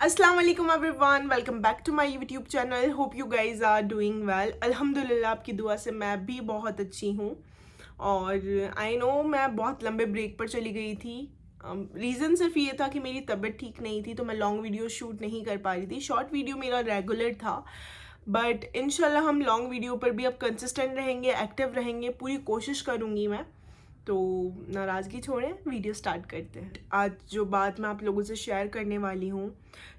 अस्सलाम वालेकुम everyone, welcome back to my YouTube channel. Hope you guys are doing well. अल्हम्दुलिल्लाह आपकी दुआ से मैं भी बहुत अच्छी हूँ। और आई नो मैं बहुत लंबे ब्रेक पर चली गई थी। रीज़न सिर्फ ये था कि मेरी तबीयत ठीक नहीं थी, तो मैं लॉन्ग वीडियो शूट नहीं कर पा रही थी। शॉर्ट वीडियो मेरा रेगुलर था, बट इंशाल्लाह हम लॉन्ग वीडियो पर भी अब कंसिस्टेंट रहेंगे, एक्टिव रहेंगे। पूरी कोशिश करूँगी मैं। तो नाराज़गी छोड़ें, वीडियो स्टार्ट करते हैं। आज जो बात मैं आप लोगों से शेयर करने वाली हूँ,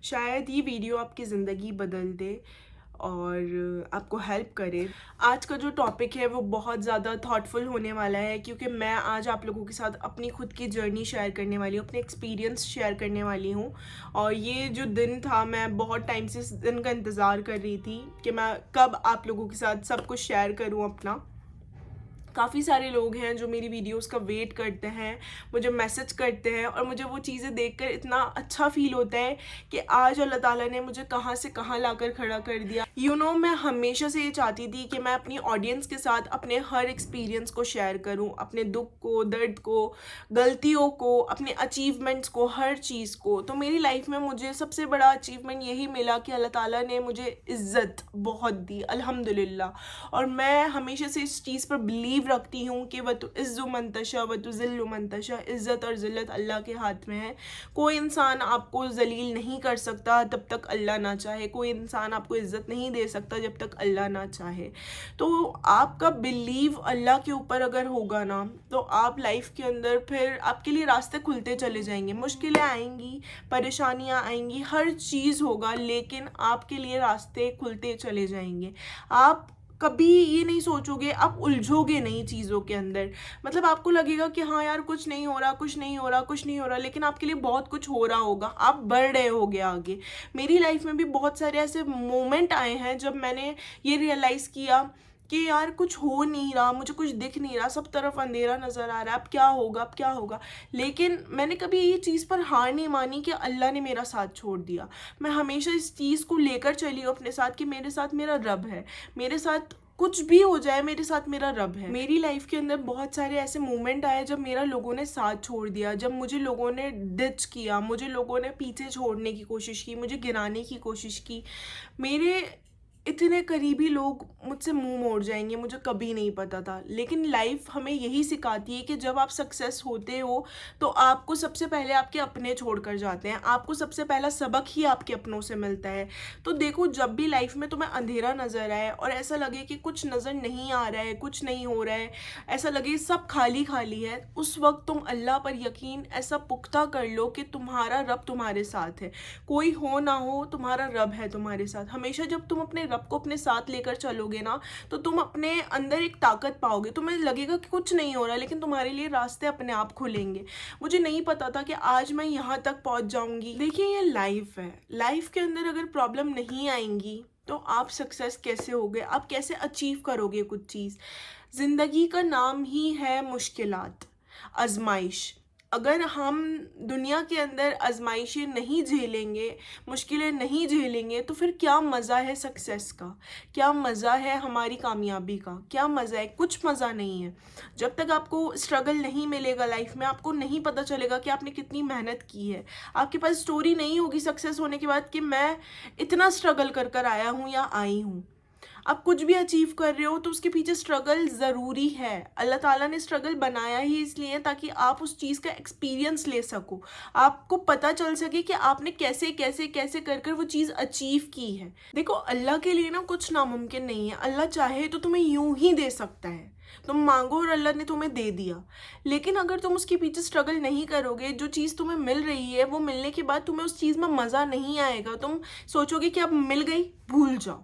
शायद ये वीडियो आपकी ज़िंदगी बदल दे और आपको हेल्प करे। आज का जो टॉपिक है वो बहुत ज़्यादा थॉटफुल होने वाला है, क्योंकि मैं आज आप लोगों के साथ अपनी खुद की जर्नी शेयर करने वाली हूँ, अपने एक्सपीरियंस शेयर करने वाली हूँ। और ये जो दिन था, मैं बहुत टाइम से इस दिन का इंतज़ार कर रही थी कि मैं कब आप लोगों के साथ सब कुछ शेयर करूँ अपना। काफ़ी सारे लोग हैं जो मेरी वीडियोस का वेट करते हैं, मुझे मैसेज करते हैं, और मुझे वो चीज़ें देखकर इतना अच्छा फील होता है कि आज अल्लाह ताला ने मुझे कहाँ से कहाँ लाकर खड़ा कर दिया। मैं हमेशा से ये चाहती थी कि मैं अपनी ऑडियंस के साथ अपने हर एक्सपीरियंस को शेयर करूँ, अपने दुख को, दर्द को, गलतियों को, अपने अचीवमेंट्स को, हर चीज़ को। तो मेरी लाइफ में मुझे सबसे बड़ा अचीवमेंट यही मिला कि अल्लाह ताला ने मुझे इज़्ज़त बहुत दी, अल्हम्दुलिल्लाह। और मैं हमेशा से इस चीज़ पर बिलीव रखती हूँ कि वह तो इज़्ज़ु मंतशा व तो ज़िल्लु मंतशा, इज़्ज़त और ज़िल्लत अल्लाह के हाथ में है। कोई इंसान आपको ज़लील नहीं कर सकता तब तक अल्लाह ना चाहे, कोई इंसान आपको इज़्ज़त नहीं दे सकता जब तक अल्लाह ना चाहे। तो आपका बिलीव अल्लाह के ऊपर अगर होगा ना, तो आप लाइफ के अंदर फिर आपके लिए रास्ते खुलते चले जाएंगे। मुश्किलें आएंगी, परेशानियां आएंगी, हर चीज़ होगा, लेकिन आपके लिए रास्ते खुलते चले जाएंगे। आप कभी ये नहीं सोचोगे, आप उलझोगे नहीं चीज़ों के अंदर। मतलब आपको लगेगा कि हाँ यार, कुछ नहीं हो रहा, कुछ नहीं हो रहा, कुछ नहीं हो रहा, लेकिन आपके लिए बहुत कुछ हो रहा होगा, आप बढ़ रहे होगे आगे। मेरी लाइफ में भी बहुत सारे ऐसे मोमेंट आए हैं जब मैंने ये रियलाइज़ किया कि यार कुछ हो नहीं रहा, मुझे कुछ दिख नहीं रहा, सब तरफ अंधेरा नज़र आ रहा है, अब क्या होगा, अब क्या होगा। लेकिन मैंने कभी ये चीज़ पर हार नहीं मानी कि अल्लाह ने मेरा साथ छोड़ दिया। मैं हमेशा इस चीज़ को लेकर चली हूँ अपने साथ कि मेरे साथ मेरा रब है, मेरे साथ कुछ भी हो जाए, मेरे साथ मेरा रब है। मेरी लाइफ के अंदर बहुत सारे ऐसे मोमेंट आए जब मेरा लोगों ने साथ छोड़ दिया, जब मुझे लोगों ने डिच किया, मुझे लोगों ने पीछे छोड़ने की कोशिश की, मुझे गिराने की कोशिश की। मेरे इतने करीबी लोग मुझसे मुंह मोड़ जाएंगे, मुझे कभी नहीं पता था। लेकिन लाइफ हमें यही सिखाती है कि जब आप सक्सेस होते हो तो आपको सबसे पहले आपके अपने छोड़ कर जाते हैं, आपको सबसे पहला सबक ही आपके अपनों से मिलता है। तो देखो, जब भी लाइफ में तुम्हें अंधेरा नज़र आए और ऐसा लगे कि कुछ नज़र नहीं आ रहा है, कुछ नहीं हो रहा है, ऐसा लगे सब खाली खाली है, उस वक्त तुम अल्लाह पर यकीन ऐसा पुख्ता कर लो कि तुम्हारा रब तुम्हारे साथ है। कोई हो ना हो, तुम्हारा रब है तुम्हारे साथ। हमेशा जब तुम अपने रब को अपने साथ लेकर चलोगे ना, तो तुम अपने अंदर एक ताकत पाओगे। तुम्हें लगेगा कि कुछ नहीं हो रहा, लेकिन तुम्हारे लिए रास्ते अपने आप खुलेंगे। मुझे नहीं पता था कि आज मैं यहाँ तक पहुँच जाऊँगी। देखिए, ये लाइफ है, लाइफ के अंदर अगर प्रॉब्लम नहीं आएंगी तो आप सक्सेस कैसे होगे, आप कैसे अचीव करोगे कुछ चीज़। ज़िंदगी का नाम ही है मुश्किलात, आजमाइश। अगर हम दुनिया के अंदर आजमाइशें नहीं झेलेंगे, मुश्किलें नहीं झेलेंगे, तो फिर क्या मज़ा है सक्सेस का, क्या मज़ा है हमारी कामयाबी का, क्या मज़ा है? कुछ मज़ा नहीं है। जब तक आपको स्ट्रगल नहीं मिलेगा लाइफ में, आपको नहीं पता चलेगा कि आपने कितनी मेहनत की है। आपके पास स्टोरी नहीं होगी सक्सेस होने के बाद कि मैं इतना स्ट्रगल कर कर आया हूँ या आई हूँ। आप कुछ भी अचीव कर रहे हो तो उसके पीछे स्ट्रगल ज़रूरी है। अल्लाह ताला ने स्ट्रगल बनाया ही इसलिए ताकि आप उस चीज़ का एक्सपीरियंस ले सको, आपको पता चल सके कि आपने कैसे कैसे कैसे कर कर वो चीज़ अचीव की है। देखो, अल्लाह के लिए ना कुछ नामुमकिन नहीं है। अल्लाह चाहे तो तुम्हें यूं ही दे सकता है, तुम मांगो और अल्लाह ने तुम्हें दे दिया। लेकिन अगर तुम उसके पीछे स्ट्रगल नहीं करोगे, जो चीज़ तुम्हें मिल रही है वो मिलने के बाद तुम्हें उस चीज़ में मज़ा नहीं आएगा, तुम सोचोगे कि अब मिल गई, भूल जाओ।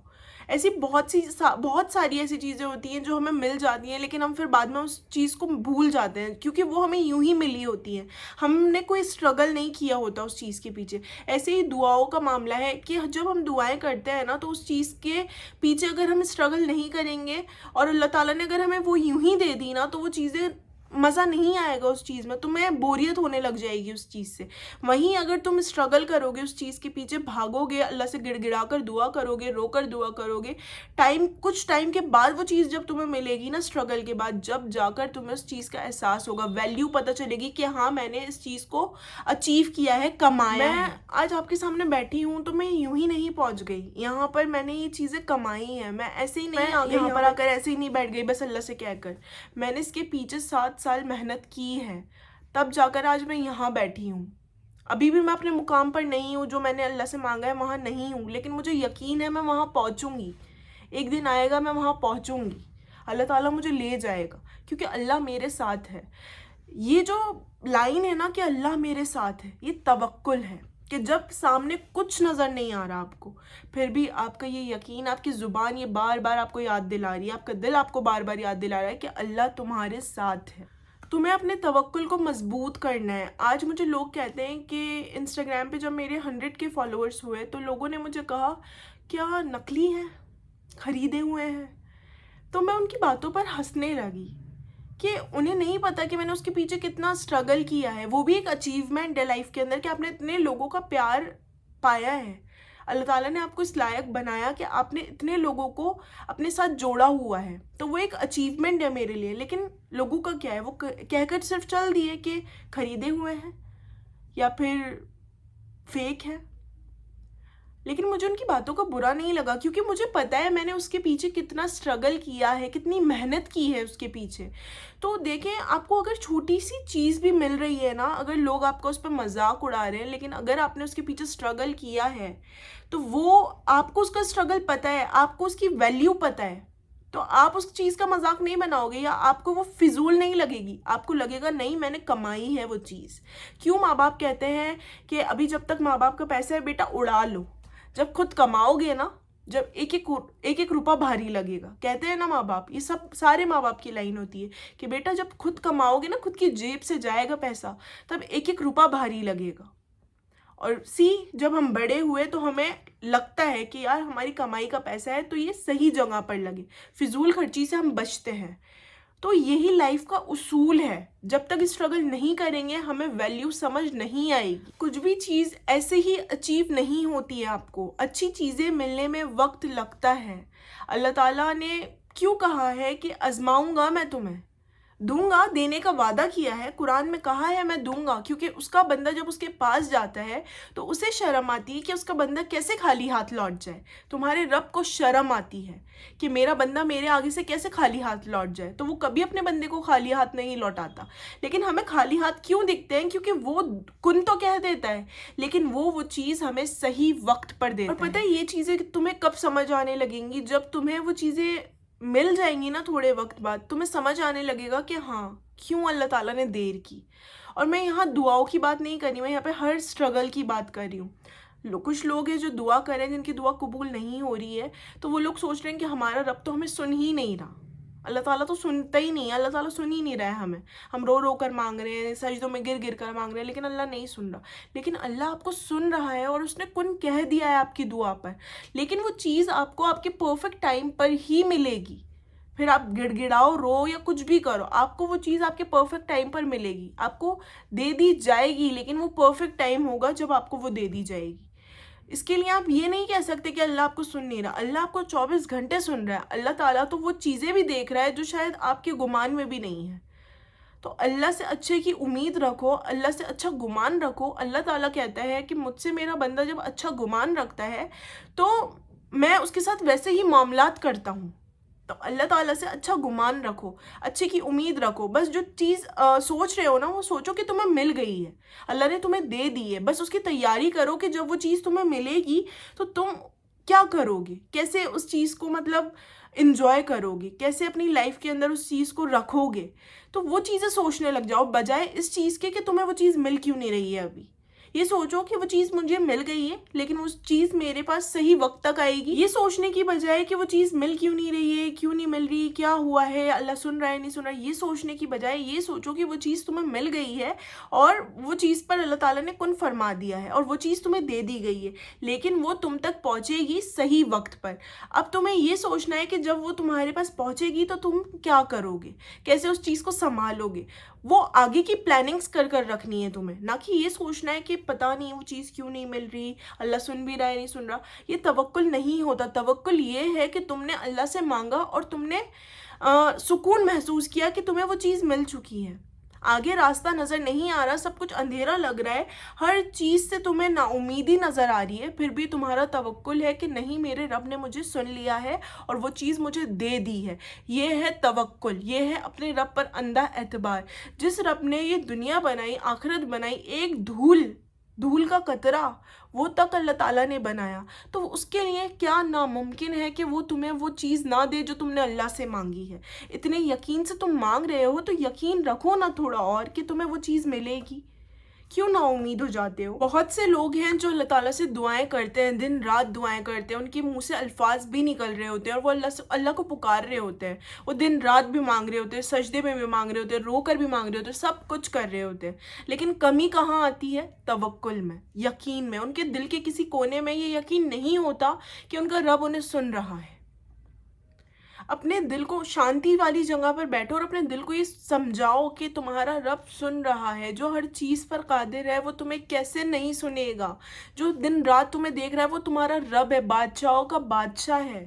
ऐसी बहुत सारी ऐसी चीज़ें होती हैं जो हमें मिल जाती हैं, लेकिन हम फिर बाद में उस चीज़ को भूल जाते हैं, क्योंकि वो हमें यूं ही मिली होती हैं, हमने कोई स्ट्रगल नहीं किया होता उस चीज़ के पीछे। ऐसे ही दुआओं का मामला है कि जब हम दुआएं करते हैं ना, तो उस चीज़ के पीछे अगर हम स्ट्रगल नहीं करेंगे और अल्लाह ताला ने अगर हमें वो यूं ही दे दी ना, तो वो चीज़ें मज़ा नहीं आएगा उस चीज़ में, तुम्हें बोरियत होने लग जाएगी उस चीज़ से। वहीं अगर तुम स्ट्रगल करोगे, उस चीज़ के पीछे भागोगे, अल्लाह से गिड़गिड़ा कर दुआ करोगे, रो कर दुआ करोगे, कुछ टाइम के बाद वो चीज़ जब तुम्हें मिलेगी ना, स्ट्रगल के बाद, जब जाकर तुम्हें उस चीज़ का एहसास होगा, वैल्यू पता चलेगी कि हाँ मैंने इस चीज़ को अचीव किया है, कमाया है। मैं आज आपके सामने बैठी हूँ तो मैं यूं ही नहीं पहुँच गई यहाँ पर, मैंने ये चीज़ें कमाई हैं। मैं ऐसे ही नहीं आ गई यहाँ पर आकर, ऐसे ही नहीं बैठ गई बस अल्लाह से कहकर। मैंने इसके पीछे 7 साल मेहनत की है, तब जाकर आज मैं यहाँ बैठी हूँ। अभी भी मैं अपने मुकाम पर नहीं हूँ, जो मैंने अल्लाह से मांगा है वहाँ नहीं हूँ, लेकिन मुझे यकीन है मैं वहाँ पहुँचूँगी। एक दिन आएगा मैं वहाँ पहुँचूँगी, अल्लाह ताला मुझे ले जाएगा, क्योंकि अल्लाह मेरे साथ है। ये जो लाइन है ना कि अल्लाह मेरे साथ है, ये तवक्कुल है कि जब सामने कुछ नज़र नहीं आ रहा आपको, फिर भी आपका ये यकीन, आपकी ज़ुबान ये बार बार आपको याद दिला रही है, आपका दिल आपको बार बार याद दिला रहा है कि अल्लाह तुम्हारे साथ है। तुम्हें अपने तवक्कुल को मजबूत करना है। आज मुझे लोग कहते हैं कि इंस्टाग्राम पे जब मेरे 100 के फॉलोअर्स हुए तो लोगों ने मुझे कहा क्या नकली हैं, ख़रीदे हुए हैं। तो मैं उनकी बातों पर हंसने लगी कि उन्हें नहीं पता कि मैंने उसके पीछे कितना स्ट्रगल किया है। वो भी एक अचीवमेंट है लाइफ के अंदर कि आपने इतने लोगों का प्यार पाया है। अल्लाह ताला ने आपको इस लायक बनाया कि आपने इतने लोगों को अपने साथ जोड़ा हुआ है, तो वो एक अचीवमेंट है मेरे लिए। लेकिन लोगों का क्या है, वो कहकर सिर्फ चल दिए कि ख़रीदे हुए हैं या फिर फेक है। लेकिन मुझे उनकी बातों का बुरा नहीं लगा, क्योंकि मुझे पता है मैंने उसके पीछे कितना स्ट्रगल किया है, कितनी मेहनत की है उसके पीछे। तो देखें, आपको अगर छोटी सी चीज़ भी मिल रही है ना, अगर लोग आपका उस पर मजाक उड़ा रहे हैं, लेकिन अगर आपने उसके पीछे स्ट्रगल किया है तो वो, आपको उसका स्ट्रगल पता है, आपको उसकी वैल्यू पता है, तो आप उस चीज़ का मजाक नहीं बनाओगे या आपको वो फिजूल नहीं लगेगी। आपको लगेगा नहीं मैंने कमाई है वो चीज़। क्यों माँ बाप कहते हैं कि अभी जब तक माँ बाप का पैसा है बेटा उड़ा लो, जब खुद कमाओगे ना, जब एक एक रुपया भारी लगेगा। कहते हैं ना माँ बाप, ये सब सारे माँ बाप की लाइन होती है कि बेटा जब खुद कमाओगे ना, खुद की जेब से जाएगा पैसा, तब एक एक रुपया भारी लगेगा। और जब हम बड़े हुए तो हमें लगता है कि यार हमारी कमाई का पैसा है तो ये सही जगह पर लगे, फिजूल खर्ची से हम बचते हैं। तो यही लाइफ का उसूल है। जब तक स्ट्रगल नहीं करेंगे हमें वैल्यू समझ नहीं आएगी। कुछ भी चीज़ ऐसे ही अचीव नहीं होती है। आपको अच्छी चीज़ें मिलने में वक्त लगता है। अल्लाह ताला ने क्यों कहा है कि आजमाऊंगा, मैं तुम्हें दूंगा, देने का वादा किया है। कुरान में कहा है मैं दूंगा, क्योंकि उसका बंदा जब उसके पास जाता है तो उसे शर्म आती है कि उसका बंदा कैसे खाली हाथ लौट जाए। तुम्हारे रब को शर्म आती है कि मेरा बंदा मेरे आगे से कैसे खाली हाथ लौट जाए, तो वो कभी अपने बंदे को खाली हाथ नहीं लौटाता। लेकिन हमें खाली हाथ क्यों दिखते हैं? क्योंकि वो कुन तो कह देता है, लेकिन वो चीज़ हमें सही वक्त पर देता है। और पता है ये चीज़ें तुम्हें कब समझ आने लगेंगी? जब तुम्हें वो चीज़ें मिल जाएंगी ना, थोड़े वक्त बाद तुम्हें समझ आने लगेगा कि हाँ क्यों अल्लाह ताला ने देर की। और मैं यहाँ दुआओं की बात नहीं कर रही, मैं यहाँ पे हर स्ट्रगल की बात कर रही हूँ। कुछ लोग हैं जो दुआ करें, जिनकी दुआ कबूल नहीं हो रही है, तो वो लोग सोच रहे हैं कि हमारा रब तो हमें सुन ही नहीं रहा। अल्लाह ताला तो सुनता ही नहीं है, अल्लाह ताला सुन ही नहीं रहा है हमें। हम रो रो कर मांग रहे हैं, सजदों में गिर गिर कर मांग रहे हैं, लेकिन अल्लाह नहीं सुन रहा। लेकिन अल्लाह आपको सुन रहा है और उसने कुन कह दिया है आपकी दुआ पर। लेकिन वो चीज़ आपको आपके परफेक्ट टाइम पर ही मिलेगी। फिर आप गिड़गिड़ाओ, रो या कुछ भी करो, आपको वो चीज़ आपके परफेक्ट टाइम पर मिलेगी, आपको दे दी जाएगी। लेकिन वो परफेक्ट टाइम होगा जब आपको वो दे दी जाएगी। इसके लिए आप ये नहीं कह सकते कि अल्लाह आपको सुन नहीं रहा। अल्लाह आपको 24 घंटे सुन रहा है। अल्लाह ताला तो वो चीज़ें भी देख रहा है जो शायद आपके गुमान में भी नहीं है। तो अल्लाह से अच्छे की उम्मीद रखो, अल्लाह से अच्छा गुमान रखो। अल्लाह ताला कहता है कि मुझसे मेरा बंदा जब अच्छा गुमान रखता है तो मैं उसके साथ वैसे ही मामलात करता हूँ। तो अल्लाह ताला से अच्छा गुमान रखो, अच्छे की उम्मीद रखो। बस जो चीज़ सोच रहे हो ना, वो सोचो कि तुम्हें मिल गई है, अल्लाह ने तुम्हें दे दी है। बस उसकी तैयारी करो कि जब वो चीज़ तुम्हें मिलेगी तो तुम क्या करोगे, कैसे उस चीज़ को मतलब इन्जॉय करोगे, कैसे अपनी लाइफ के अंदर उस चीज़ को रखोगे। तो वो चीज़ें सोचने लग जाओ, बजाय इस चीज़ के कि तुम्हें वो चीज़ मिल क्यों नहीं रही है अभी, ये सोचो कि वो चीज़ मुझे मिल गई है लेकिन वो चीज़ मेरे पास सही वक्त तक आएगी। ये सोचने की बजाय कि वो चीज़ मिल क्यों नहीं रही है, क्यों नहीं मिल रही, क्या हुआ है, अल्लाह सुन रहा है नहीं सुन रहा है, ये सोचने की बजाय ये सोचो कि वो चीज़ तुम्हें मिल गई है और वो चीज़ पर अल्लाह ताला ने कुन फरमा दिया है और वो चीज़ तुम्हें दे दी गई है, लेकिन वो तुम तक पहुँचेगी सही वक्त पर। अब तुम्हें ये सोचना है कि जब वो तुम्हारे पास पहुँचेगी तो तुम क्या करोगे, कैसे उस चीज़ को संभालोगे। वो आगे की प्लानिंग्स कर कर रखनी है तुम्हें, ना कि ये सोचना है कि पता नहीं वो चीज़ क्यों नहीं मिल रही, अल्लाह सुन भी रहा है नहीं सुन रहा। ये तवक्कुल नहीं होता। तवक्कुल ये है कि तुमने अल्लाह से मांगा और तुमने सुकून महसूस किया कि तुम्हें वो चीज़ मिल चुकी है। आगे रास्ता नज़र नहीं आ रहा, सब कुछ अंधेरा लग रहा है, हर चीज़ से तुम्हें नाउमीदी नज़र आ रही है, फिर भी तुम्हारा तवक्कुल है कि नहीं, मेरे रब ने मुझे सुन लिया है और वो चीज़ मुझे दे दी है। ये है तवक्कुल, ये है अपने रब पर अंधा एतबार। जिस रब ने ये दुनिया बनाई, आखिरत बनाई, एक धूल का कतरा वो तक अल्लाह ताला ने बनाया, तो उसके लिए क्या नामुमकिन है कि वो तुम्हें वो चीज़ ना दे जो तुमने अल्लाह से मांगी है। इतने यकीन से तुम मांग रहे हो तो यकीन रखो ना थोड़ा और कि तुम्हें वो चीज़ मिलेगी। क्यों ना उम्मीद हो जाते हो। बहुत से लोग हैं जो अल्लाह ताला से दुआएं करते हैं, दिन रात दुआएं करते हैं, उनके मुंह से अल्फाज भी निकल रहे होते हैं और वो अल्लाह को पुकार रहे होते हैं, वो दिन रात भी मांग रहे होते हैं, सजदे में भी मांग रहे होते हैं, रो कर भी मांग रहे होते हैं, सब कुछ कर रहे होते हैं, लेकिन कमी कहाँ आती है? तवक्कुल में, यकीन में। उनके दिल के किसी कोने में ये यकीन नहीं होता कि उनका रब उन्हें सुन रहा है। अपने दिल को शांति वाली जगह पर बैठो और अपने दिल को ये समझाओ कि तुम्हारा रब सुन रहा है, जो हर चीज़ पर कादिर है, वो तुम्हें कैसे नहीं सुनेगा। जो दिन रात तुम्हें देख रहा है वो तुम्हारा रब है, बादशाहों का बादशाह है,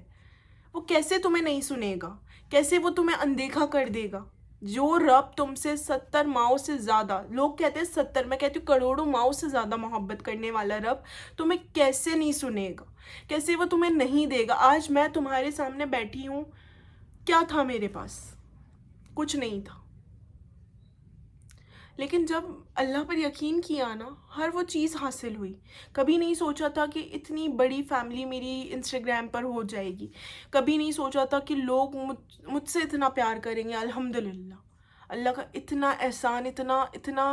वो कैसे तुम्हें नहीं सुनेगा, कैसे वो तुम्हें अनदेखा कर देगा। जो रब तुमसे 70 माओं से ज़्यादा, लोग कहते हैं 70, मैं कहती हूँ करोड़ों माओं से ज़्यादा मोहब्बत करने वाला रब तुम्हें कैसे नहीं सुनेगा, कैसे वो तुम्हें नहीं देगा। आज मैं तुम्हारे सामने बैठी हूँ, क्या था मेरे पास? कुछ नहीं था, लेकिन जब अल्लाह पर यकीन किया ना, हर वो चीज़ हासिल हुई। कभी नहीं सोचा था कि इतनी बड़ी फैमिली मेरी इंस्टाग्राम पर हो जाएगी, कभी नहीं सोचा था कि लोग मुझसे इतना प्यार करेंगे। अल्हम्दुलिल्लाह, अल्लाह का इतना एहसान, इतना इतना,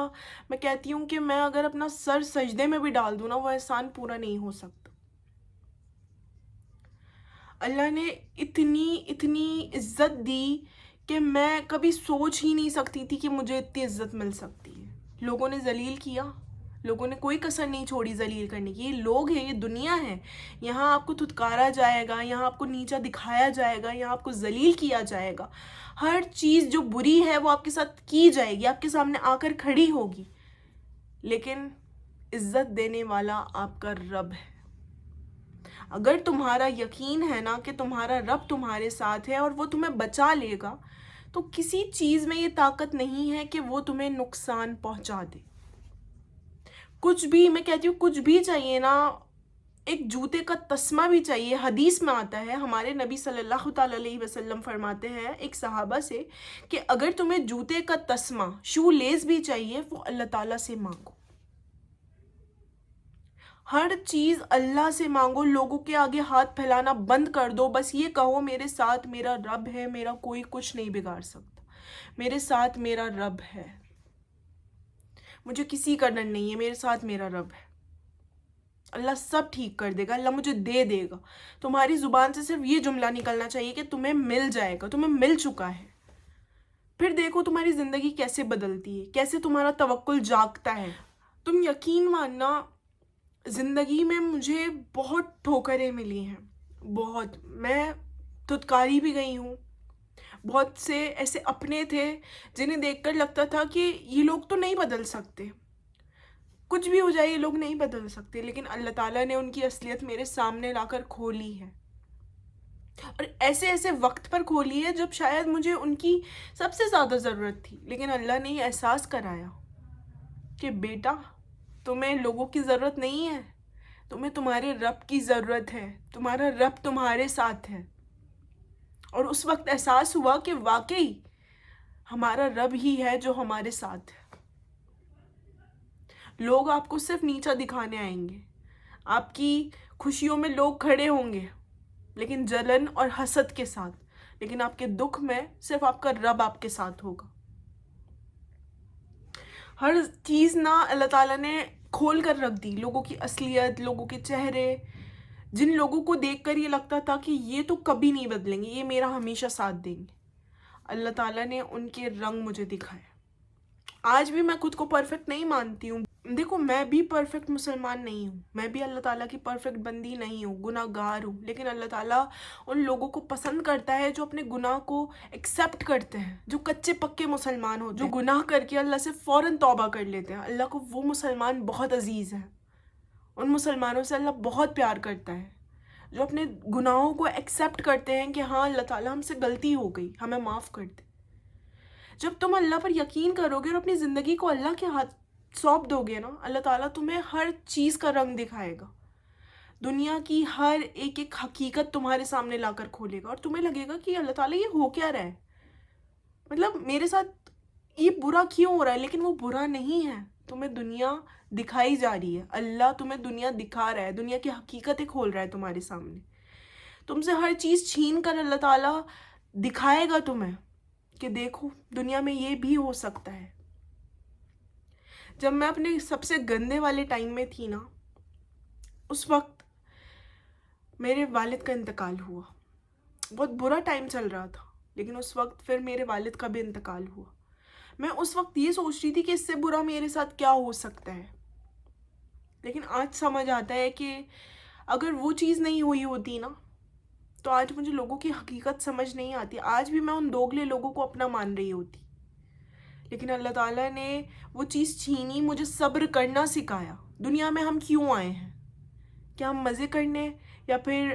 मैं कहती हूँ कि मैं अगर अपना सर सजदे में भी डाल दूँ ना, वो एहसान पूरा नहीं हो सकता। अल्लाह ने इतनी इतनी इज़्ज़त दी कि मैं कभी सोच ही नहीं सकती थी कि मुझे इतनी इज़्ज़त मिल सकती है। लोगों ने जलील किया, लोगों ने कोई कसर नहीं छोड़ी जलील करने की। ये लोग हैं, ये दुनिया है, यहाँ आपको धुतकारा जाएगा, यहाँ आपको नीचा दिखाया जाएगा, यहाँ आपको जलील किया जाएगा। हर चीज़ जो बुरी है वो आपके साथ की जाएगी, आपके सामने आकर खड़ी होगी, लेकिन इज़्ज़त देने वाला आपका रब है। अगर तुम्हारा यकीन है ना कि तुम्हारा रब तुम्हारे साथ है और वो तुम्हें बचा लेगा, तो किसी चीज़ में ये ताकत नहीं है कि वो तुम्हें नुकसान पहुंचा दे। कुछ भी, मैं कहती हूँ कुछ भी चाहिए ना, एक जूते का तस्मा भी चाहिए। हदीस में आता है, हमारे नबी सल्लल्लाहु अलैहि वसल्लम फरमाते हैं एक सहाबा से कि अगर तुम्हें जूते का तस्मा, शू लेस भी चाहिए, वो अल्लाह ताला से मांगो। हर चीज़ अल्लाह से मांगो, लोगों के आगे हाथ फैलाना बंद कर दो। बस ये कहो मेरे साथ मेरा रब है, मेरा कोई कुछ नहीं बिगाड़ सकता, मेरे साथ मेरा रब है, मुझे किसी का डर नहीं है, मेरे साथ मेरा रब है, अल्लाह सब ठीक कर देगा, अल्लाह मुझे दे देगा। तुम्हारी ज़ुबान से सिर्फ ये जुमला निकलना चाहिए कि तुम्हें मिल जाएगा, तुम्हें मिल चुका है। फिर देखो तुम्हारी ज़िंदगी कैसे बदलती है, कैसे तुम्हारा तवक्कुल जागता है। तुम यकीन मानना, ज़िंदगी में मुझे बहुत ठोकरें मिली हैं, बहुत। मैं धुतकारी भी गई हूँ। बहुत से ऐसे अपने थे जिन्हें देखकर लगता था कि ये लोग तो नहीं बदल सकते, कुछ भी हो जाए ये लोग नहीं बदल सकते, लेकिन अल्लाह ताला ने उनकी असलियत मेरे सामने लाकर खोली है। और ऐसे ऐसे वक्त पर खोली है जब शायद मुझे उनकी सबसे ज़्यादा ज़रूरत थी, लेकिन अल्लाह ने ये एहसास कराया कि बेटा, तुम्हें लोगों की ज़रूरत नहीं है, तुम्हें तुम्हारे रब की ज़रूरत है, तुम्हारा रब तुम्हारे साथ है। और उस वक्त एहसास हुआ कि वाकई हमारा रब ही है जो हमारे साथ है। लोग आपको सिर्फ नीचा दिखाने आएंगे, आपकी खुशियों में लोग खड़े होंगे लेकिन जलन और हसद के साथ, लेकिन आपके दुख में सिर्फ आपका रब आपके साथ होगा। हर चीज़ ना अल्लाह ताला ने کھول کر رکھ دی، لوگوں کی اصلیت، لوگوں کے چہرے، جن لوگوں کو دیکھ کر یہ لگتا تھا کہ یہ تو کبھی نہیں بدلیں گے، یہ میرا ہمیشہ ساتھ دیں گے، اللہ تعالیٰ نے ان کے رنگ مجھے دکھائے۔ آج بھی میں خود کو پرفیکٹ نہیں مانتی ہوں، دیکھو میں بھی پرفیکٹ مسلمان نہیں ہوں، میں بھی اللہ تعالیٰ کی پرفیکٹ بندی نہیں ہوں، گناہ گار ہوں، لیکن اللہ تعالیٰ ان لوگوں کو پسند کرتا ہے جو اپنے گناہ کو ایکسیپٹ کرتے ہیں، جو کچے پکے مسلمان ہوتے ہیں، جو گناہ کر کے اللہ سے فوراً توبہ کر لیتے ہیں۔ اللہ کو وہ مسلمان بہت عزیز ہیں، ان مسلمانوں سے اللہ بہت پیار کرتا ہے جو اپنے گناہوں کو ایکسیپٹ کرتے ہیں کہ ہاں اللہ تعالیٰ ہم سے غلطی ہو گئی، ہمیں معاف کر دے۔ جب تم اللہ پر یقین کرو گے اور اپنی زندگی کو اللہ کے ہاتھ سونپ دو گے نا، اللہ تعالیٰ تمہیں ہر چیز کا رنگ دکھائے گا، دنیا کی ہر ایک ایک حقیقت تمہارے سامنے لا کر کھولے گا، اور تمہیں لگے گا کہ اللہ تعالیٰ یہ ہو کیا رہا ہے، مطلب میرے ساتھ یہ برا کیوں ہو رہا ہے، لیکن وہ برا نہیں ہے، تمہیں دنیا دکھائی جا رہی ہے، اللہ تمہیں دنیا دکھا رہا ہے، دنیا کی حقیقتیں کھول رہا ہے تمہارے سامنے، تم سے ہر چیز چھین کر اللہ تعالیٰ دکھائے گا تمہیں کہ دیکھو دنیا میں یہ بھی ہو سکتا ہے۔ جب میں اپنے سب سے گندے والے ٹائم میں تھی نا، اس وقت میرے والد کا انتقال ہوا، بہت برا ٹائم چل رہا تھا، لیکن اس وقت پھر میرے والد کا بھی انتقال ہوا۔ میں اس وقت یہ سوچ رہی تھی کہ اس سے برا میرے ساتھ کیا ہو سکتا ہے، لیکن آج سمجھ آتا ہے کہ اگر وہ چیز نہیں ہوئی ہوتی نا تو آج مجھے لوگوں کی حقیقت سمجھ نہیں آتی، آج بھی میں ان دوگلے لوگوں کو اپنا مان رہی ہوتی، لیکن اللہ تعالیٰ نے وہ چیز چھینی، مجھے صبر کرنا سکھایا۔ دنیا میں ہم کیوں آئے ہیں؟ کیا ہم مزے کرنے، یا پھر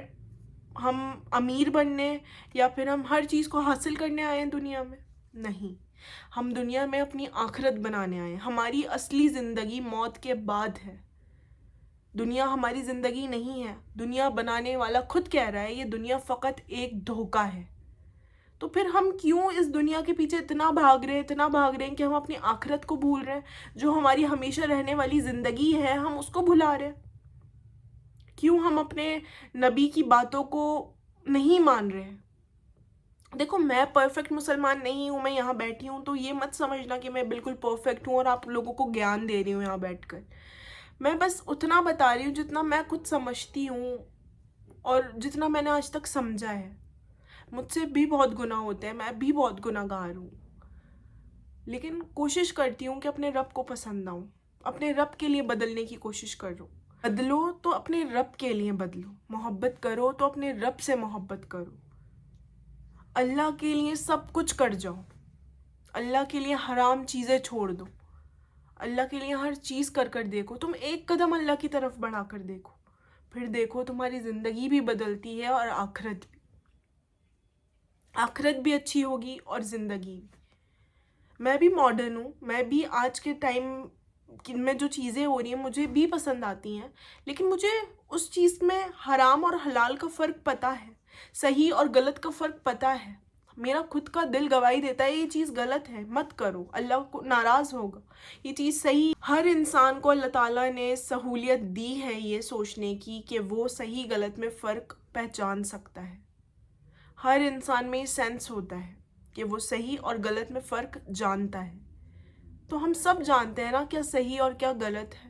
ہم امیر بننے، یا پھر ہم ہر چیز کو حاصل کرنے آئے ہیں دنیا میں؟ نہیں، ہم دنیا میں اپنی آخرت بنانے آئے ہیں۔ ہماری اصلی زندگی موت کے بعد ہے، دنیا ہماری زندگی نہیں ہے۔ دنیا بنانے والا خود کہہ رہا ہے یہ دنیا فقط ایک دھوکہ ہے، تو پھر ہم کیوں اس دنیا کے پیچھے اتنا بھاگ رہے ہیں کہ ہم اپنی آخرت کو بھول رہے ہیں، جو ہماری ہمیشہ رہنے والی زندگی ہے ہم اس کو بھلا رہے ہیں؟ کیوں ہم اپنے نبی کی باتوں کو نہیں مان رہے ہیں؟ دیکھو میں پرفیکٹ مسلمان نہیں ہوں، میں یہاں بیٹھی ہوں تو یہ مت سمجھنا کہ میں بالکل پرفیکٹ ہوں اور آپ لوگوں کو گیان دے رہی ہوں یہاں بیٹھ کر، میں بس اتنا بتا رہی ہوں جتنا میں خود سمجھتی ہوں اور جتنا میں نے آج تک سمجھا ہے۔ مجھ سے بھی بہت گناہ ہوتے ہیں، میں بھی بہت گناہ گار ہوں، لیکن کوشش کرتی ہوں کہ اپنے رب کو پسند آؤں، اپنے رب کے لیے بدلنے کی کوشش کرو۔ بدلو تو اپنے رب کے لیے بدلو، محبت کرو تو اپنے رب سے محبت کرو، اللہ کے لیے سب کچھ کر جاؤ، اللہ کے لیے حرام چیزیں چھوڑ دو، اللہ کے لیے ہر چیز کر کر دیکھو، تم ایک قدم اللہ کی طرف بڑھا کر دیکھو، پھر دیکھو تمہاری زندگی بھی بدلتی ہے اور آخرت بھی اچھی ہوگی اور زندگی بھی۔ میں بھی ماڈرن ہوں، میں بھی آج کے ٹائم میں جو چیزیں ہو رہی ہیں مجھے بھی پسند آتی ہیں، لیکن مجھے اس چیز میں حرام اور حلال کا فرق پتہ ہے، صحیح اور غلط کا فرق پتہ ہے، میرا خود کا دل گواہی دیتا ہے یہ چیز غلط ہے، مت کرو، اللہ کو ناراض ہوگا، یہ چیز صحیح۔ ہر انسان کو اللہ تعالیٰ نے سہولیت دی ہے یہ سوچنے کی کہ وہ صحیح غلط میں فرق پہچان سکتا ہے، ہر انسان میں یہ سینس ہوتا ہے کہ وہ صحیح اور غلط میں فرق جانتا ہے، تو ہم سب جانتے ہیں نا کیا صحیح اور کیا غلط ہے،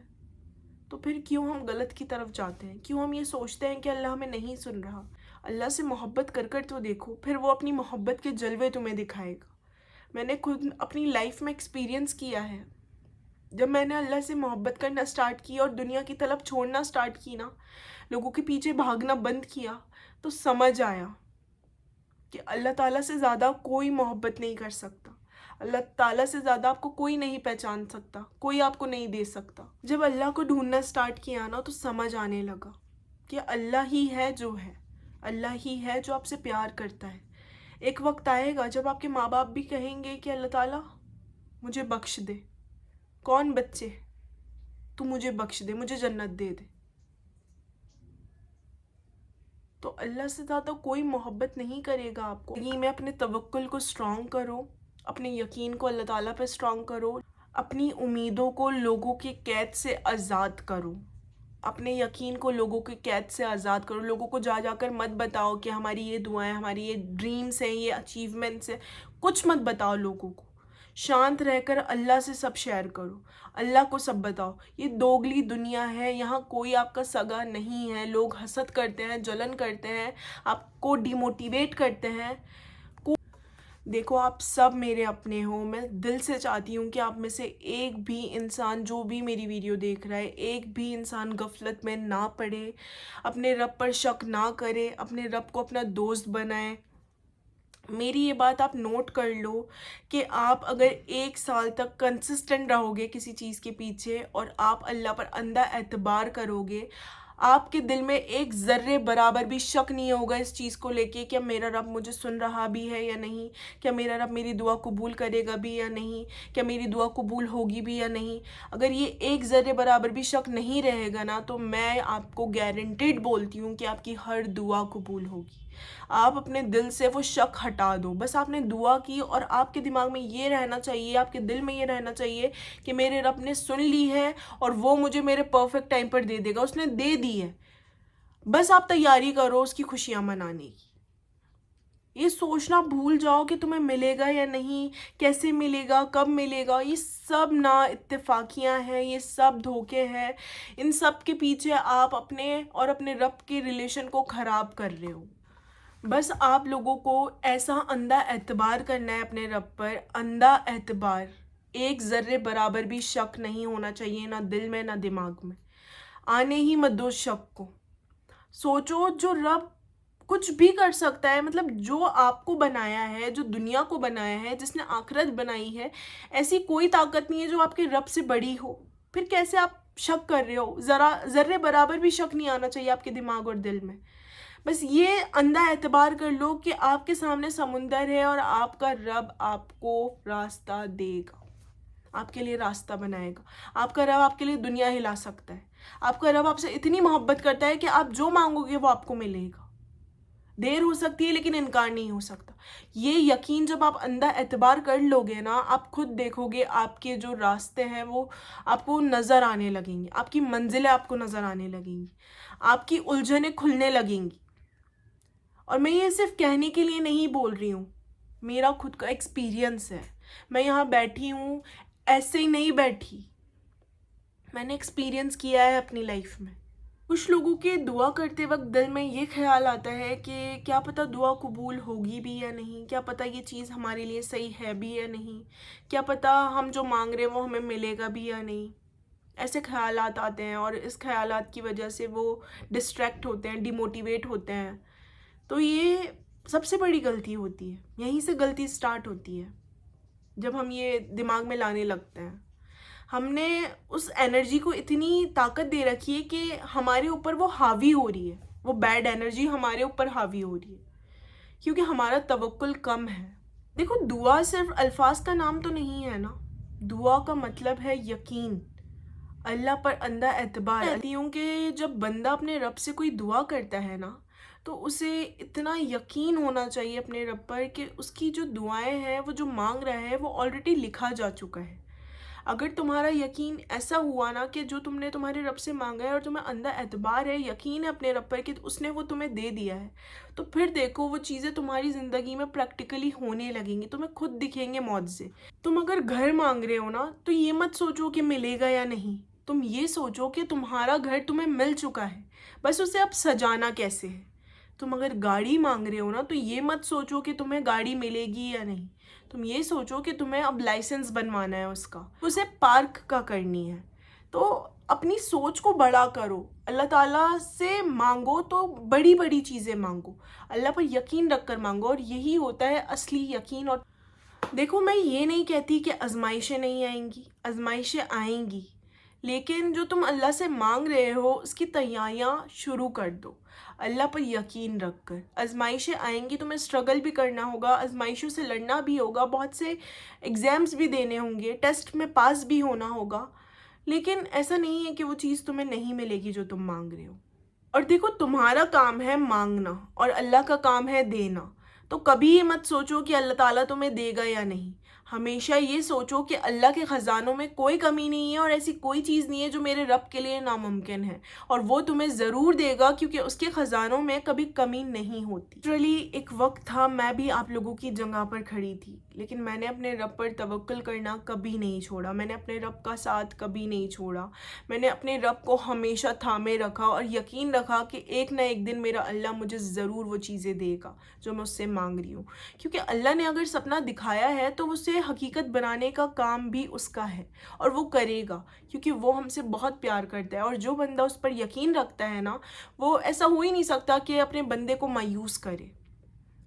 تو پھر کیوں ہم غلط کی طرف جاتے ہیں؟ کیوں ہم یہ سوچتے ہیں کہ اللہ ہمیں نہیں سن رہا؟ اللہ سے محبت کر کر تو دیکھو، پھر وہ اپنی محبت کے جلوے تمہیں دکھائے گا۔ میں نے خود اپنی لائف میں ایکسپیرینس کیا ہے، جب میں نے اللہ سے محبت کرنا سٹارٹ کی اور دنیا کی طلب چھوڑنا سٹارٹ کی نا، لوگوں کے پیچھے بھاگنا بند کیا، تو سمجھ آیا کہ اللہ تعالیٰ سے زیادہ کوئی محبت نہیں کر سکتا، اللہ تعالیٰ سے زیادہ آپ کو کوئی نہیں پہچان سکتا، کوئی آپ کو نہیں دے سکتا۔ جب اللہ کو ڈھونڈنا سٹارٹ کیا نا تو سمجھ آنے لگا کہ اللہ ہی ہے جو ہے، اللہ ہی ہے جو آپ سے پیار کرتا ہے۔ ایک وقت آئے گا جب آپ کے ماں باپ بھی کہیں گے کہ اللہ تعالیٰ مجھے بخش دے، کون بچے، تو مجھے بخش دے، مجھے جنت دے دے۔ تو اللہ سے زیادہ کوئی محبت نہیں کرے گا آپ کو۔ زندگی میں اپنے توکل کو سٹرونگ کرو، اپنے یقین کو اللہ تعالیٰ پہ سٹرونگ کرو، اپنی امیدوں کو لوگوں کی قید سے آزاد کرو، اپنے یقین کو لوگوں کی قید سے آزاد کرو۔ لوگوں کو جا جا کر مت بتاؤ کہ ہماری یہ دعائیں، ہماری یہ ڈریمز ہیں، یہ اچیومنٹس ہیں، کچھ مت بتاؤ لوگوں کو، शांत रहकर अल्लाह से सब शेयर करो, अल्लाह को सब बताओ। ये दोगली दुनिया है, यहाँ कोई आपका सगा नहीं है। लोग हसद करते हैं, जलन करते हैं, आपको डिमोटिवेट करते हैं। देखो, आप सब मेरे अपने हो। मैं दिल से चाहती हूँ कि आप में से एक भी इंसान, जो भी मेरी वीडियो देख रहा है, एक भी इंसान गफलत में ना पड़े, अपने रब पर शक ना करे, अपने रब को अपना दोस्त बनाए। मेरी ये बात आप नोट कर लो कि आप अगर 1 साल तक कंसिस्टेंट रहोगे किसी चीज़ के पीछे और आप अल्लाह पर अंधा एतबार करोगे, आपके दिल में एक ज़र्रे बराबर भी शक नहीं होगा इस चीज़ को लेके क्या मेरा रब मुझे सुन रहा भी है या नहीं, क्या मेरा रब मेरी दुआ कबूल करेगा भी या नहीं, क्या मेरी दुआ कबूल होगी भी या नहीं। अगर ये एक ज़र्रे बराबर भी शक नहीं रहेगा ना, तो मैं आपको गारंटेड बोलती हूँ कि आपकी हर दुआ कबूल होगी। आप अपने दिल से वो शक हटा दो। बस आपने दुआ की और आपके दिमाग में ये रहना चाहिए, आपके दिल में ये रहना चाहिए कि मेरे रब ने सुन ली है और वो मुझे मेरे परफेक्ट टाइम पर दे देगा। उसने दे दी है, बस आप तैयारी करो उसकी खुशियां मनाने की। ये सोचना भूल जाओ कि तुम्हें मिलेगा या नहीं, कैसे मिलेगा, कब मिलेगा। ये सब ना इत्तेफाकियां हैं, ये सब धोखे हैं। इन सब के पीछे आप अपने और अपने रब के रिलेशन को ख़राब कर रहे हो। बस आप लोगों को ऐसा अंधा एतबार करना है अपने रब पर, अंधा एतबार। एक ज़र्रे बराबर भी शक नहीं होना चाहिए, ना दिल में ना दिमाग में। आने ही मत दो शक को। सोचो जो रब कुछ भी कर सकता है, मतलब जो आपको बनाया है, जो दुनिया को बनाया है, जिसने आखिरत बनाई है, ऐसी कोई ताकत नहीं है जो आपके रब से बड़ी हो। फिर कैसे आप शक कर रहे हो? ज़रा ज़र्रे बराबर भी शक नहीं आना चाहिए आपके दिमाग और दिल में। बस ये अंधा एतबार कर लो कि आपके सामने समुंदर है और आपका रब आपको रास्ता देगा, आपके लिए रास्ता बनाएगा। आपका रब आपके लिए दुनिया हिला सकता है। आपका रब आपसे इतनी मोहब्बत करता है कि आप जो मांगोगे वो आपको मिलेगा। देर हो सकती है लेकिन इनकार नहीं हो सकता। ये यकीन जब आप अंधा एतबार कर लोगे ना, आप खुद देखोगे आपके जो रास्ते हैं वो आपको नज़र आने लगेंगे, आपकी मंजिलें आपको नज़र आने लगेंगी, आपकी उलझनें खुलने लगेंगी। और मैं ये सिर्फ कहने के लिए नहीं बोल रही हूँ, मेरा खुद का एक्सपीरियंस है। मैं यहाँ बैठी हूँ ऐसे ही नहीं बैठी, मैंने एक्सपीरियंस किया है अपनी लाइफ में। कुछ लोगों के दुआ करते वक्त दिल में ये ख्याल आता है कि क्या पता दुआ कबूल होगी भी या नहीं, क्या पता ये चीज़ हमारे लिए सही है भी या नहीं, क्या पता हम जो मांग रहे हैं वो हमें मिलेगा भी या नहीं। ऐसे ख्यालात आते हैं और इस ख्यालात की वजह से वो डिस्ट्रैक्ट होते हैं, डिमोटिवेट होते हैं। तो ये सबसे बड़ी गलती होती है, यहीं से गलती स्टार्ट होती है। जब हम ये दिमाग में लाने लगते हैं, हमने उस एनर्जी को इतनी ताकत दे रखी है कि हमारे ऊपर वो हावी हो रही है, वो बैड एनर्जी हमारे ऊपर हावी हो रही है क्योंकि हमारा तवक्कुल कम है। देखो, दुआ सिर्फ अल्फाज का नाम तो नहीं है ना, दुआ का मतलब है यकीन, अल्लाह पर अंधा एतबार। कहती हूँ कि जब बंदा अपने रब से कोई दुआ करता है ना, तो उसे इतना यकीन होना चाहिए अपने रब पर कि उसकी जो दुआएं हैं, वो जो मांग रहा है, वो ऑलरेडी लिखा जा चुका है। अगर तुम्हारा यकीन ऐसा हुआ ना कि जो तुमने तुम्हारे रब से मांगा है और तुम्हें अंधा एतबार है, यकीन है अपने रब पर कि उसने वो तुम्हें दे दिया है, तो फिर देखो वो चीज़ें तुम्हारी ज़िंदगी में प्रैक्टिकली होने लगेंगी, तुम्हें खुद दिखेंगे मौजज़े। तुम अगर घर मांग रहे हो ना, तो ये मत सोचो कि मिलेगा या नहीं, तुम ये सोचो कि तुम्हारा घर तुम्हें मिल चुका है, बस उसे अब सजाना कैसे है। तुम अगर गाड़ी मांग रहे हो ना, तो ये मत सोचो कि तुम्हें गाड़ी मिलेगी या नहीं, तुम ये सोचो कि तुम्हें अब लाइसेंस बनवाना है उसका, उसे पार्क का करनी है। तो अपनी सोच को बड़ा करो, अल्लाह ताला से मांगो तो बड़ी बड़ी चीज़ें मांगो, अल्लाह पर यकीन रख कर मांगो, और यही होता है असली यकीन। और देखो, मैं ये नहीं कहती कि आजमाइशें नहीं आएंगी, आजमाइशें आएंगी, लेकिन जो तुम अल्लाह से मांग रहे हो उसकी तैयारियां शुरू कर दो, अल्लाह पर यकीन रख कर। आजमाइशें आएंगी, तुम्हें स्ट्रगल भी करना होगा, आजमाइशों से लड़ना भी होगा, बहुत से एग्ज़ाम्स भी देने होंगे, टेस्ट में पास भी होना होगा, लेकिन ऐसा नहीं है कि वो चीज़ तुम्हें नहीं मिलेगी जो तुम मांग रहे हो। और देखो, तुम्हारा काम है मांगना और अल्लाह का काम है देना। तो कभी ये मत सोचो कि अल्लाह ताला तुम्हें देगा या नहीं, हमेशा ये सोचो कि अल्लाह के ख़जानों में कोई कमी नहीं है और ऐसी कोई चीज़ नहीं है जो मेरे रब के लिए नामुमकिन है, और वो तुम्हें ज़रूर देगा क्योंकि उसके ख़जानों में कभी कमी नहीं होती। लिटरली एक वक्त था मैं भी आप लोगों की जगह पर खड़ी थी, لیکن میں نے اپنے رب پر توکل کرنا کبھی نہیں چھوڑا، میں نے اپنے رب کا ساتھ کبھی نہیں چھوڑا، میں نے اپنے رب کو ہمیشہ تھامے رکھا اور یقین رکھا کہ ایک نہ ایک دن میرا اللہ مجھے ضرور وہ چیزیں دے گا جو میں اس سے مانگ رہی ہوں، کیونکہ اللہ نے اگر سپنا دکھایا ہے تو اسے حقیقت بنانے کا کام بھی اس کا ہے اور وہ کرے گا، کیونکہ وہ ہم سے بہت پیار کرتا ہے، اور جو بندہ اس پر یقین رکھتا ہے نا، وہ ایسا ہو ہی نہیں سکتا کہ اپنے بندے کو مایوس کرے،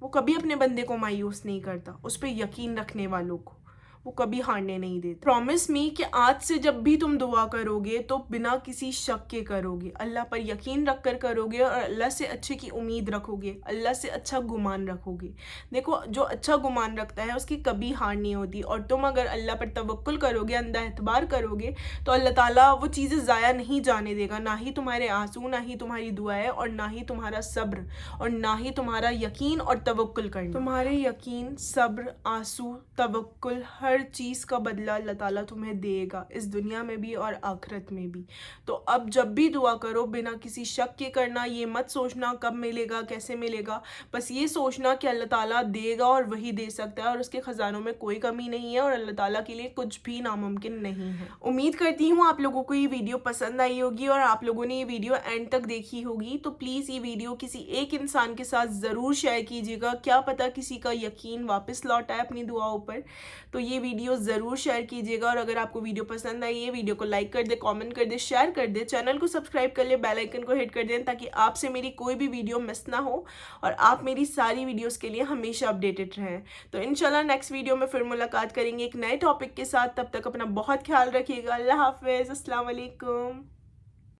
وہ کبھی اپنے بندے کو مایوس نہیں کرتا، اس پہ یقین رکھنے والوں کو وہ کبھی ہارنے نہیں دیتے۔ پرومس می کہ آج سے جب بھی تم دعا کرو گے تو بنا کسی شک کے کرو گے، اللہ پر یقین رکھ کر کرو گے اور اللہ سے اچھے کی امید رکھو گے، اللہ سے اچھا گمان رکھو گے۔ دیکھو، جو اچھا گمان رکھتا ہے اس کی کبھی ہار نہیں ہوتی، اور تم اگر اللہ پر توکل کرو گے، اندھا اعتبار کرو گے، تو اللہ تعالیٰ وہ چیزیں ضائع نہیں جانے دے گا، نہ ہی تمہارے آنسو، نہ ہی تمہاری دعائیں، اور نہ ہی تمہارا صبر، اور نہ ہی تمہارا یقین اور توکل کرنا۔ تمہارے یقین، صبر، آنسو، توکل، ہر چیز کا بدلہ اللہ تعالیٰ تمہیں دے گا، اس دنیا میں بھی اور آخرت میں بھی۔ تو اب جب بھی دعا کرو بنا کسی شک کے کرنا، یہ مت سوچنا کب ملے گا، کیسے ملے گا، بس یہ سوچنا کہ اللہ تعالیٰ دے گا اور وہی دے سکتا ہے، اور اس کے خزانوں میں کوئی کمی نہیں ہے، اور اللہ تعالیٰ کے لیے کچھ بھی ناممکن نہیں ہے۔ امید کرتی ہوں آپ لوگوں کو یہ ویڈیو پسند آئی ہوگی اور آپ لوگوں نے یہ ویڈیو اینڈ تک دیکھی ہوگی، تو پلیز یہ ویڈیو کسی ایک انسان کے ساتھ ضرور شیئر کیجیے گا، کیا پتہ کسی کا یقین واپس لوٹ آئے اپنی دعاؤں پر۔ تو یہ ویڈیو ضرور شیئر کیجیے گا، اور اگر آپ کو ویڈیو پسند آئی ہے، ویڈیو کو لائک کر دے، کامنٹ کر دے، شیئر کر دے، چینل کو سبسکرائب کر لے، بیل آئیکن کو ہٹ کر دیں تاکہ آپ سے میری کوئی بھی ویڈیو مس نہ ہو اور آپ میری ساری ویڈیوز کے لیے ہمیشہ اپڈیٹڈ رہیں۔ تو انشاءاللہ نیکسٹ ویڈیو میں پھر ملاقات کریں گے ایک نئے ٹاپک کے ساتھ، تب تک اپنا بہت خیال رکھیے گا۔ اللہ حافظ، السلام علیکم۔